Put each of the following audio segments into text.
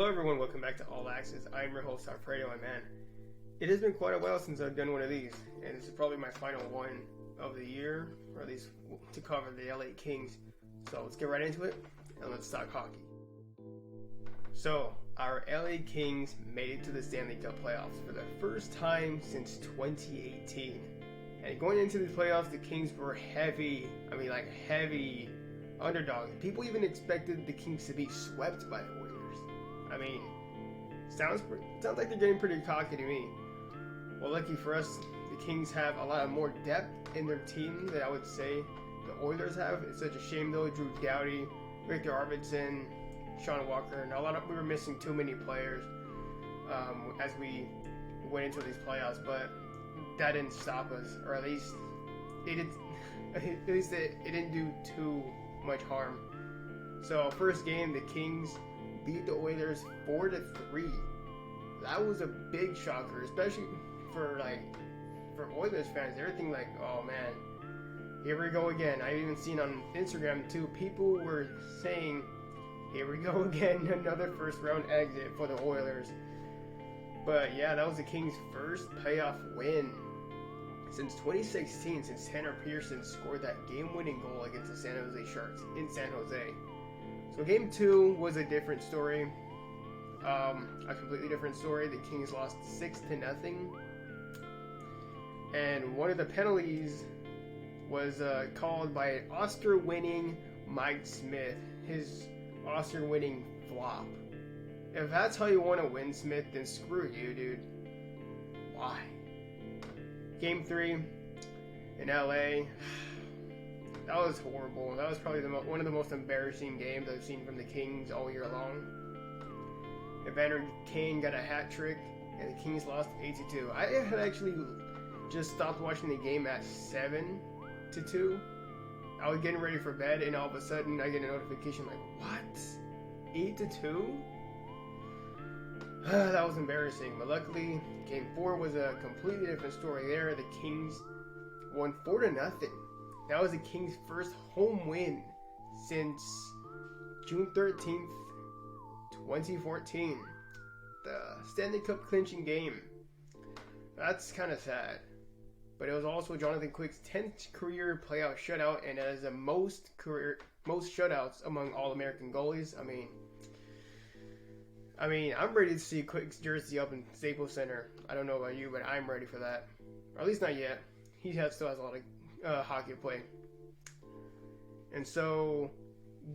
Hello everyone, welcome back to All Access. I'm your host, Alfredo, and man, it has been quite a while since I've done one of these, and this is probably my final one of the year, or at least to cover the LA Kings. So let's get right into it, and let's talk hockey. So, our LA Kings made it to the Stanley Cup playoffs for the first time since 2018. And going into the playoffs, the Kings were heavy underdogs. People even expected the Kings to be swept by the Oilers. I mean, sounds like they're getting pretty cocky to me. Well, lucky for us, the Kings have a lot more depth in their team than I would say the Oilers have. It's such a shame though. Drew Doughty, Victor Arvidsson, Sean Walker, and we were missing too many players as we went into these playoffs. But that didn't stop us, or at least it did. At least it didn't do too much harm. So first game, the Kings beat the Oilers 4-3. That was a big shocker, especially for Oilers fans. They were thinking like, oh man, here we go again. I've even seen on Instagram too, people were saying, here we go again, another first round exit for the Oilers. But yeah, that was the Kings' first playoff win since 2016, since Tanner Pearson scored that game-winning goal against the San Jose Sharks in San Jose. So game 2 was a different story, a completely different story. The Kings lost 6-0, and one of the penalties was called by an Oscar-winning Mike Smith, his Oscar-winning flop. If that's how you want to win, Smith, then screw you, dude. Why? Game 3 in LA, that was horrible. That was probably one of the most embarrassing games I've seen from the Kings all year long. Evander Kane got a hat trick, and the Kings lost 8-2. I had actually just stopped watching the game at 7-2. I was getting ready for bed, and all of a sudden I get a notification like, what? 8-2? That was embarrassing, but luckily, Game 4 was a completely different story there. The Kings won 4-0. That was the Kings' first home win since June 13th, 2014. The Stanley Cup clinching game. That's kind of sad. But it was also Jonathan Quick's 10th career playoff shutout, and it is the most shutouts among All-American goalies. I mean, I'm ready to see Quick's jersey up in Staples Center. I don't know about you, but I'm ready for that. Or at least not yet. He still has a lot of hockey to play. And so,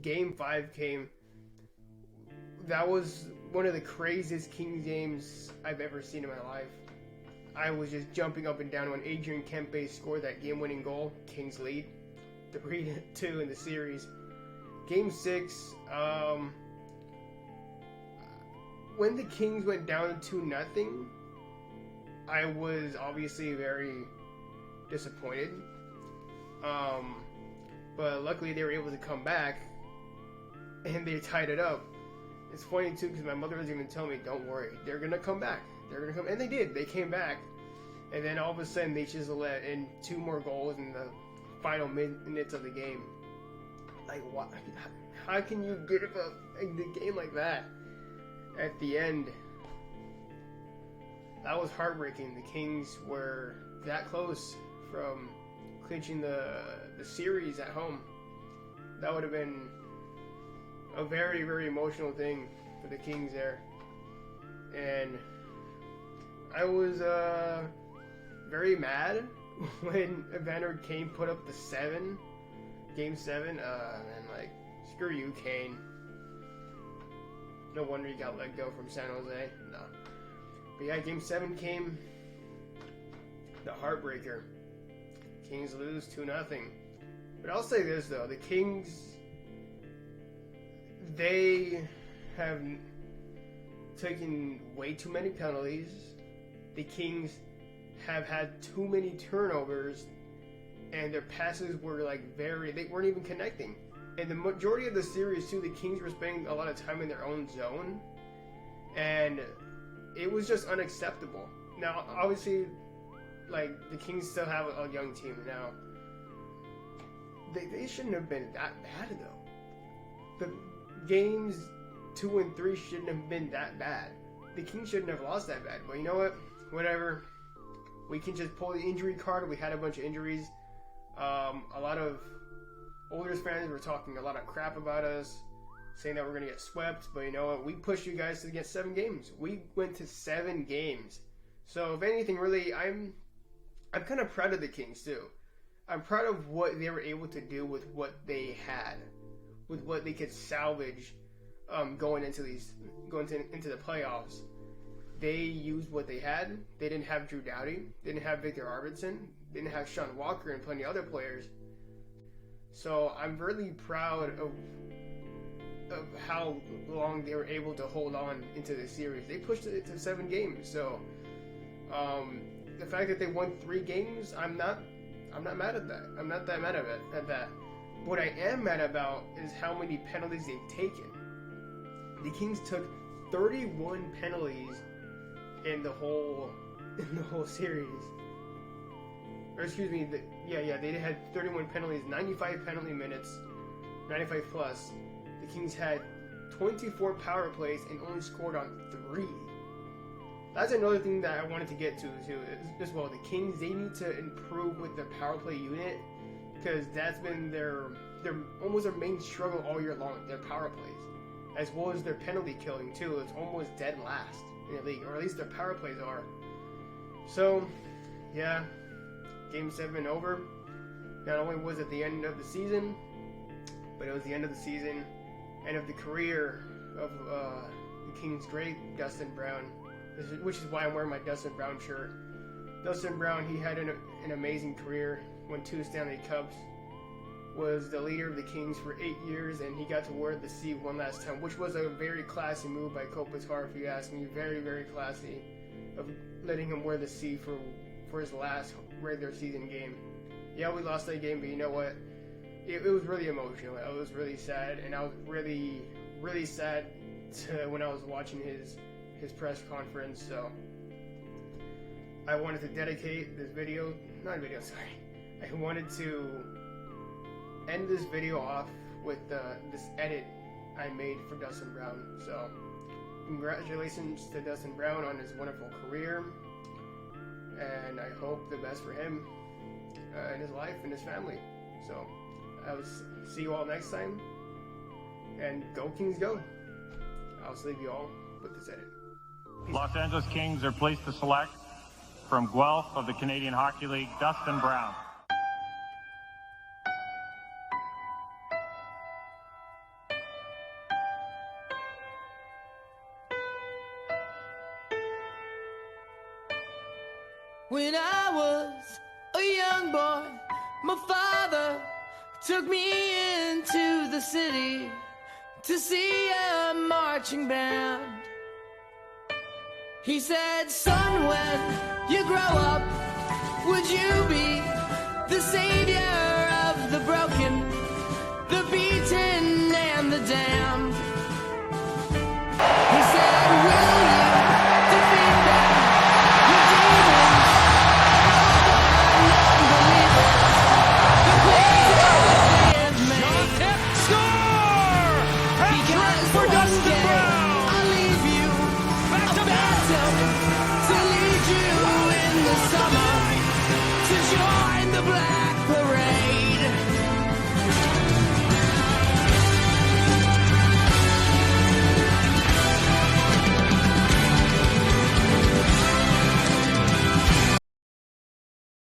Game 5 came. That was one of the craziest Kings games I've ever seen in my life. I was just jumping up and down when Adrian Kempe scored that game-winning goal. Kings lead 3-2 in the series. Game 6, when the Kings went down 2-0, I was obviously very disappointed. But luckily they were able to come back and they tied it up. It's funny too because my mother was even telling me, don't worry, they're going to come back. They're going to come. And they did. They came back. And then all of a sudden they just let in 2 more goals in the final minutes of the game. Like, what? How can you get up in the game like that? At the end, that was heartbreaking. The Kings were that close from clinching the series at home. That would have been a very, very emotional thing for the Kings there. And I was very mad when Evander Kane put up the 7, Game 7. And like, screw you, Kane. No wonder he got let go from San Jose. No. But yeah, Game 7 came. The heartbreaker. Kings lose 2-0. But I'll say this though. The Kings, they have taken way too many penalties. The Kings have had too many turnovers. And their passes were they weren't even connecting. And the majority of the series, too, the Kings were spending a lot of time in their own zone. And it was just unacceptable. Now, obviously, the Kings still have a young team now. They shouldn't have been that bad, though. The games 2-3 shouldn't have been that bad. The Kings shouldn't have lost that bad. But you know what? Whatever. We can just pull the injury card. We had a bunch of injuries. A lot of Oilers fans were talking a lot of crap about us, saying that we're going to get swept. But you know what? We pushed you guys to get 7 games. We went to 7 games. So if anything, really, I'm kind of proud of the Kings too. I'm proud of what they were able to do with what they had, with what they could salvage going into the playoffs. They used what they had. They didn't have Drew Doughty. They didn't have Victor Arvidsson. They didn't have Sean Walker and plenty of other players. So I'm really proud of how long they were able to hold on into the series. They pushed it to 7 games. So the fact that they won 3 games, I'm not mad at that. I'm not that mad at that. What I am mad about is how many penalties they've taken. The Kings took 31 penalties in the whole series. Or excuse me, they had 31 penalties, 95 penalty minutes, 95 plus. The Kings had 24 power plays and only scored on 3. That's another thing that I wanted to get to too as well. The Kings, they need to improve with their power play unit, because that's been their almost their main struggle all year long. Their power plays, as well as their penalty killing too. It's almost dead last in the league, or at least their power plays are. So, yeah, Game 7 over. Not only was it the end of the season, but it was the end of the season, end of the career of the Kings' great Dustin Brown. Which is why I'm wearing my Dustin Brown shirt. Dustin Brown, he had an amazing career, won 2 Stanley Cups, was the leader of the Kings for 8 years, and he got to wear the C one last time, which was a very classy move by Kopitar, if you ask me. Very, very classy of letting him wear the C for his last regular season game. Yeah, we lost that game, but you know what? It was really emotional. I was really sad, and I was really, really sad when I was watching his press conference. So I wanted to dedicate this video, I wanted to end this video off with this edit I made for Dustin Brown. So congratulations to Dustin Brown on his wonderful career, and I hope the best for him in his life and his family. So I'll see you all next time, and go Kings go. I'll leave you all with this edit. Los Angeles Kings are pleased to select from Guelph of the Canadian Hockey League, Dustin Brown. When I was a young boy, my father took me into the city to see a marching band. He said, son, when you grow up, would you be the savior of the broken, the beaten, and the damned?